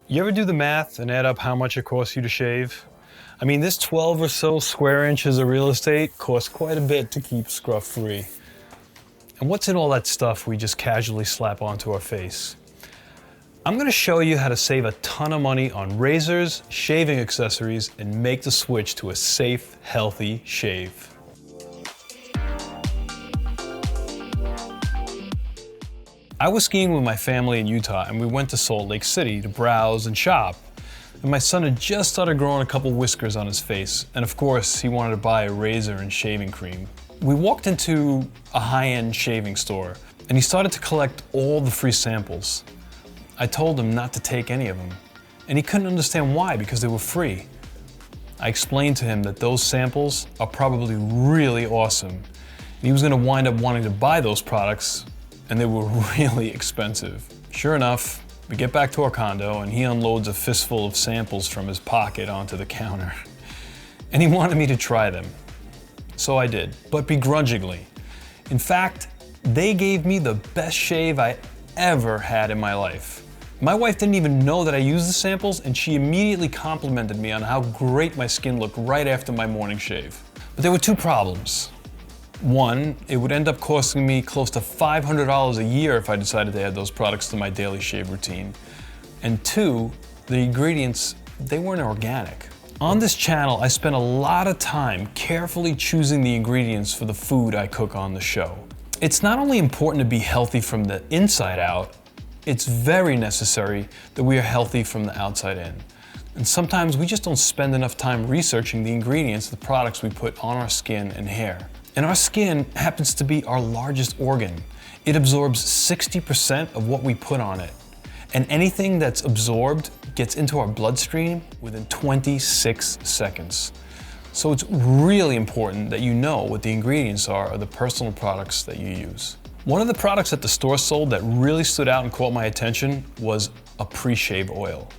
You ever do the math and add up how much it costs you to shave? I mean, this 12 or so square inches of real estate costs quite a bit to keep scruff free. And what's in all that stuff we just casually slap onto our face? I'm gonna show you how to save a ton of money on razors, shaving accessories, and make the switch to a safe, healthy shave. I was skiing with my family in Utah and we went to Salt Lake City to browse and shop. And my son had just started growing a couple whiskers on his face, and of course he wanted to buy a razor and shaving cream. We walked into a high-end shaving store and he started to collect all the free samples. I told him not to take any of them, and he couldn't understand why because they were free. I explained to him that those samples are probably really awesome, and he was gonna wind up wanting to buy those products, and they were really expensive. Sure enough, we get back to our condo and he unloads a fistful of samples from his pocket onto the counter. And he wanted me to try them. So I did, but begrudgingly. In fact, they gave me the best shave I ever had in my life. My wife didn't even know that I used the samples, and she immediately complimented me on how great my skin looked right after my morning shave. But there were two problems. One, it would end up costing me close to $500 a year if I decided to add those products to my daily shave routine. And two, the ingredients, they weren't organic. On this channel, I spent a lot of time carefully choosing the ingredients for the food I cook on the show. It's not only important to be healthy from the inside out, it's very necessary that we are healthy from the outside in. And sometimes we just don't spend enough time researching the ingredients of the products we put on our skin and hair. And our skin happens to be our largest organ. It absorbs 60% of what we put on it. And anything that's absorbed gets into our bloodstream within 26 seconds. So it's really important that you know what the ingredients are of the personal products that you use. One of the products that the store sold that really stood out and caught my attention was a pre-shave oil.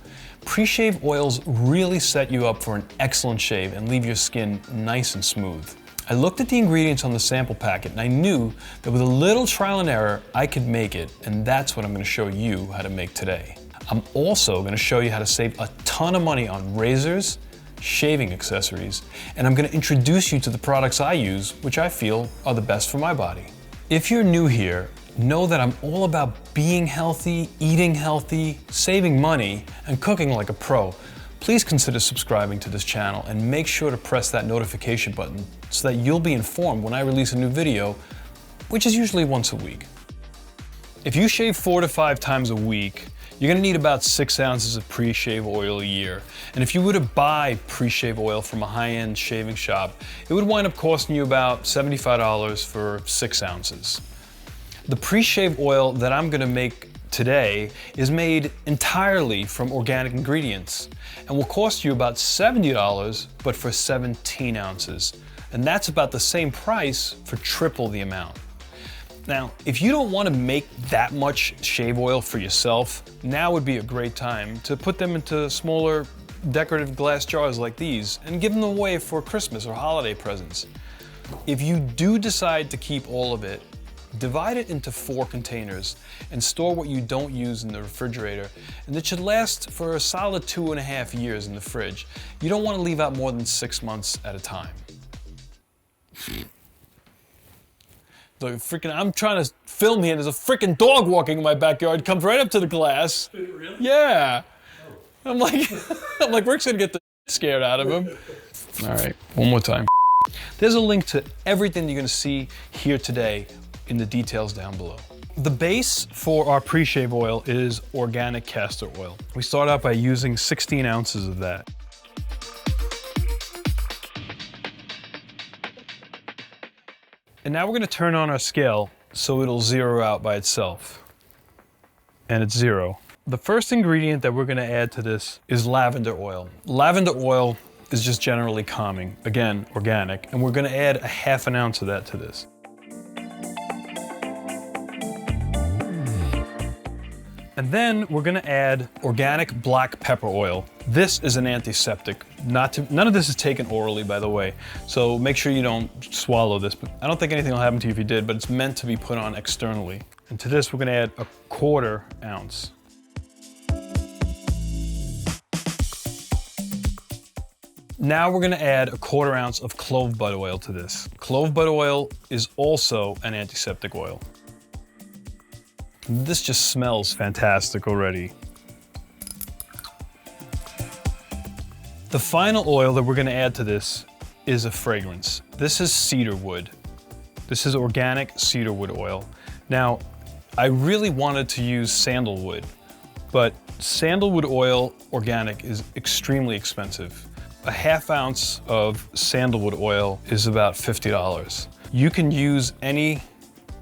Pre-shave oils really set you up for an excellent shave and leave your skin nice and smooth. I looked at the ingredients on the sample packet and I knew that with a little trial and error, I could make it, and that's what I'm gonna show you how to make today. I'm also gonna show you how to save a ton of money on razors, shaving accessories, and I'm gonna introduce you to the products I use, which I feel are the best for my body. If you're new here, know that I'm all about being healthy, eating healthy, saving money, and cooking like a pro. Please consider subscribing to this channel and make sure to press that notification button so that you'll be informed when I release a new video, which is usually once a week. If you shave 4 to 5 times a week, you're gonna need about 6 ounces of pre-shave oil a year. And if you were to buy pre-shave oil from a high-end shaving shop, it would wind up costing you about $75 for 6 ounces. The pre-shave oil that I'm gonna make today is made entirely from organic ingredients and will cost you about $70, but for 17 ounces. And that's about the same price for triple the amount. Now, if you don't want to make that much shave oil for yourself, now would be a great time to put them into smaller decorative glass jars like these and give them away for Christmas or holiday presents. If you do decide to keep all of it, divide it into 4 containers and store what you don't use in the refrigerator, and it should last for a solid 2.5 years in the fridge. You don't want to leave out more than 6 months at a time. Look, I'm trying to film here, there's a freaking dog walking in my backyard, comes right up to the glass. Really? Yeah. Oh. I'm like, Rick's gonna get the scared out of him. All right, one more time. There's a link to everything you're gonna see here today in the details down below. The base for our pre-shave oil is organic castor oil. We start out by using 16 ounces of that. And now we're gonna turn on our scale so it'll zero out by itself. And it's 0. The first ingredient that we're gonna add to this is lavender oil. Lavender oil is just generally calming, again, organic, and we're gonna add a 1/2 ounce of that to this. And then we're gonna add organic black pepper oil. This is an antiseptic. None of this is taken orally, by the way, so make sure you don't swallow this. But I don't think anything will happen to you if you did, but it's meant to be put on externally. And to this, we're gonna add a 1/4 ounce. Now we're gonna add a 1/4 ounce of clove bud oil to this. Clove bud oil is also an antiseptic oil. This just smells fantastic already. The final oil that we're gonna add to this is a fragrance. This is cedar wood. This is organic cedar wood oil. Now, I really wanted to use sandalwood, but sandalwood oil organic is extremely expensive. A 1/2 ounce of sandalwood oil is about $50. You can use any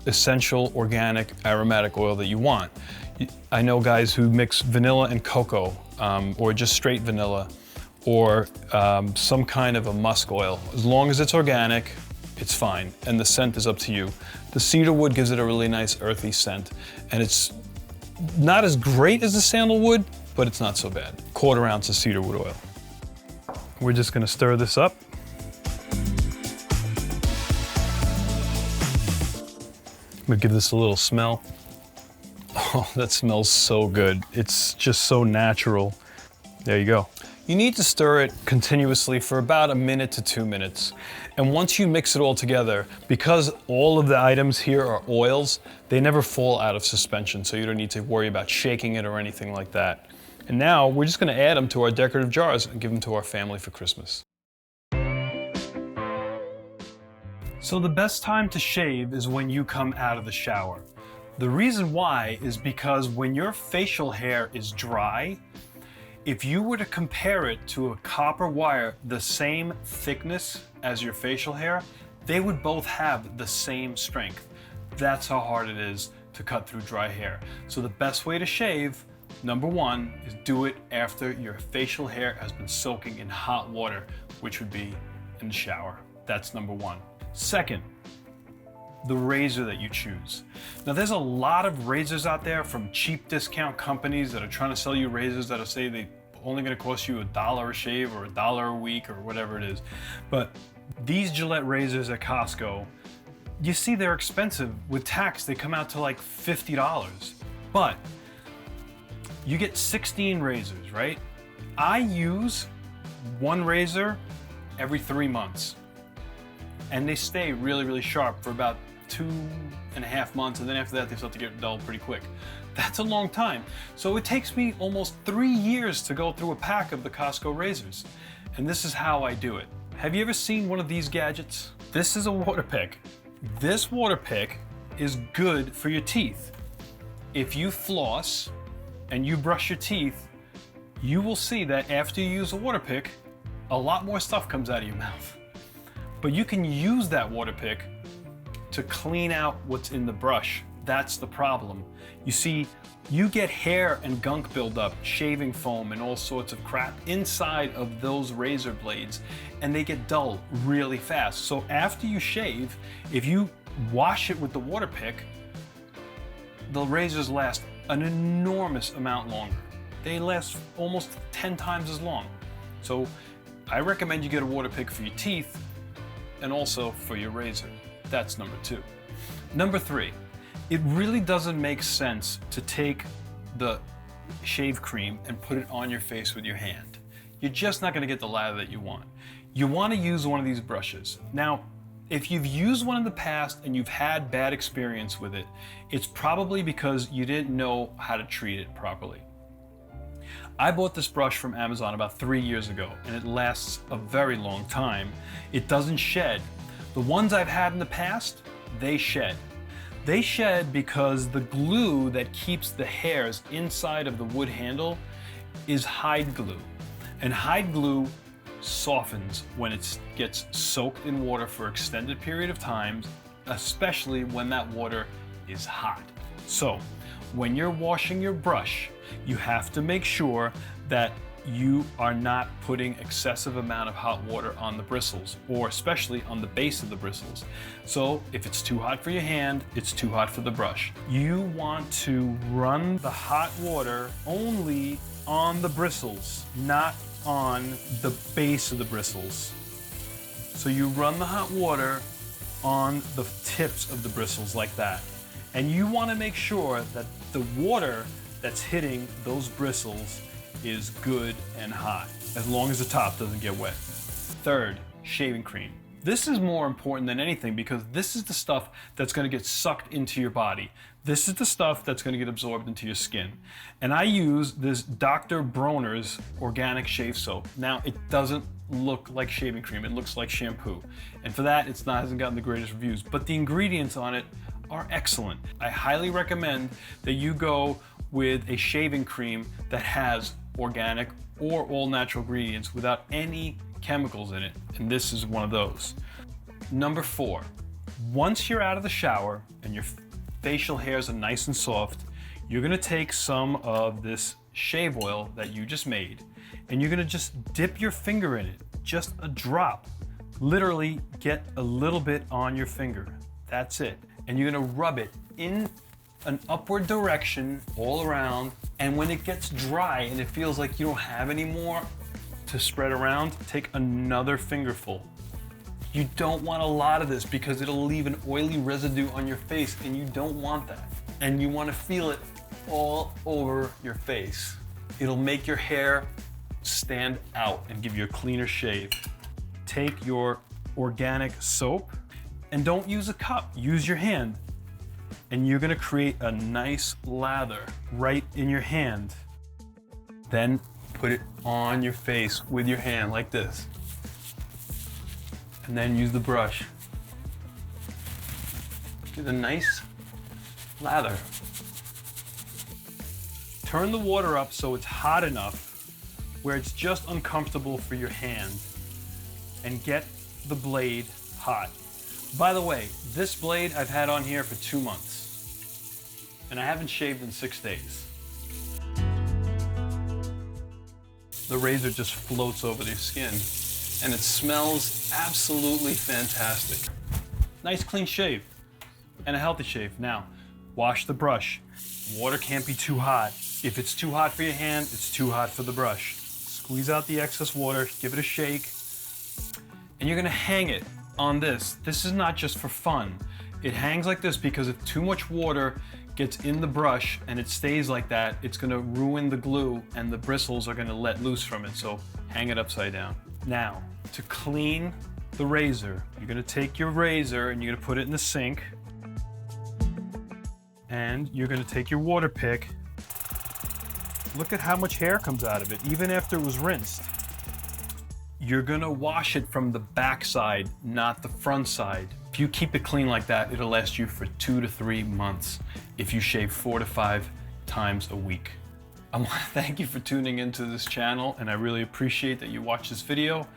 essential organic aromatic oil that you want. I know guys who mix vanilla and cocoa, or just straight vanilla, or some kind of a musk oil. As long as it's organic, it's fine, and the scent is up to you. The cedar wood gives it a really nice earthy scent, and it's not as great as the sandalwood, but it's not so bad. 1/4 ounce of cedar wood oil. We're just gonna stir this up. I'm gonna give this a little smell. Oh, that smells so good. It's just so natural. There you go. You need to stir it continuously for about 1 minute to 2 minutes. And once you mix it all together, because all of the items here are oils, they never fall out of suspension, so you don't need to worry about shaking it or anything like that. And now we're just gonna add them to our decorative jars and give them to our family for Christmas. So the best time to shave is when you come out of the shower. The reason why is because when your facial hair is dry, if you were to compare it to a copper wire the same thickness as your facial hair, they would both have the same strength. That's how hard it is to cut through dry hair. So the best way to shave, number one, is do it after your facial hair has been soaking in hot water, which would be in the shower. That's number one. Second, the razor that you choose. Now there's a lot of razors out there from cheap discount companies that are trying to sell you razors that'll say they only gonna cost you $1 a shave or $1 a week or whatever it is. But these Gillette razors at Costco, you see they're expensive. With tax, they come out to like $50. But you get 16 razors, right? I use one razor every 3 months. And they stay really, really sharp for about 2.5 months, and then after that they start to get dull pretty quick. That's a long time. So it takes me almost 3 years to go through a pack of the Costco razors. And this is how I do it. Have you ever seen one of these gadgets? This is a water pick. This water pick is good for your teeth. If you floss and you brush your teeth, you will see that after you use a water pick, a lot more stuff comes out of your mouth. But you can use that water pick to clean out what's in the brush. That's the problem. You see, you get hair and gunk buildup, shaving foam and all sorts of crap inside of those razor blades, and they get dull really fast. So after you shave, if you wash it with the water pick, the razors last an enormous amount longer. They last almost 10 times as long. So I recommend you get a water pick for your teeth and also for your razor. That's number two. Number three, it really doesn't make sense to take the shave cream and put it on your face with your hand. You're just not gonna get the lather that you want. You wanna use one of these brushes. Now, if you've used one in the past and you've had bad experience with it, it's probably because you didn't know how to treat it properly. I bought this brush from Amazon about 3 years ago, and it lasts a very long time. It doesn't shed. The ones I've had in the past, they shed. They shed because the glue that keeps the hairs inside of the wood handle is hide glue. And hide glue softens when it gets soaked in water for an extended period of time, especially when that water is hot. So, when you're washing your brush, you have to make sure that you are not putting excessive amount of hot water on the bristles, or especially on the base of the bristles. So if it's too hot for your hand, it's too hot for the brush. You want to run the hot water only on the bristles, not on the base of the bristles. So you run the hot water on the tips of the bristles like that. And you want to make sure that the water that's hitting those bristles is good and hot, as long as the top doesn't get wet. Third, shaving cream. This is more important than anything because this is the stuff that's going to get sucked into your body. This is the stuff that's going to get absorbed into your skin. And I use this Dr. Bronner's organic shave soap. Now, it doesn't look like shaving cream, it looks like shampoo. And for that, hasn't gotten the greatest reviews, but the ingredients on it are excellent. I highly recommend that you go with a shaving cream that has organic or all natural ingredients without any chemicals in it, and this is one of those. Number 4, once you're out of the shower and your facial hairs are nice and soft, you're gonna take some of this shave oil that you just made, and you're gonna just dip your finger in it, just a drop. Literally get a little bit on your finger, that's it. And you're gonna rub it in an upward direction all around, and when it gets dry and it feels like you don't have any more to spread around, take another fingerful. You don't want a lot of this because it'll leave an oily residue on your face, and you don't want that. And you want to feel it all over your face. It'll make your hair stand out and give you a cleaner shave. Take your organic soap and don't use a cup, use your hand. And you're gonna create a nice lather right in your hand. Then put it on your face with your hand like this. And then use the brush. Get a nice lather. Turn the water up so it's hot enough where it's just uncomfortable for your hand. And get the blade hot. By the way, this blade I've had on here for 2 months. And I haven't shaved in 6 days. The razor just floats over your skin and it smells absolutely fantastic. Nice clean shave and a healthy shave. Now, wash the brush. Water can't be too hot. If it's too hot for your hand, it's too hot for the brush. Squeeze out the excess water, give it a shake, and you're gonna hang it on this. This is not just for fun. It hangs like this because if too much water gets in the brush and it stays like that, it's gonna ruin the glue and the bristles are gonna let loose from it, so hang it upside down. Now, to clean the razor, you're gonna take your razor and you're gonna put it in the sink, and you're gonna take your water pick. Look at how much hair comes out of it, even after it was rinsed. You're gonna wash it from the back side, not the front side. If you keep it clean like that, it'll last you for 2 to 3 months if you shave 4 to 5 times a week. I want to thank you for tuning into this channel, and I really appreciate that you watched this video.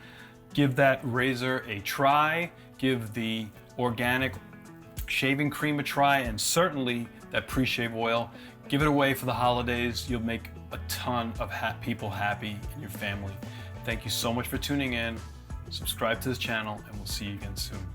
Give that razor a try, give the organic shaving cream a try, and certainly that pre-shave oil. Give it away for the holidays. You'll make a ton of people happy in your family. Thank you so much for tuning in. Subscribe to this channel, and we'll see you again soon.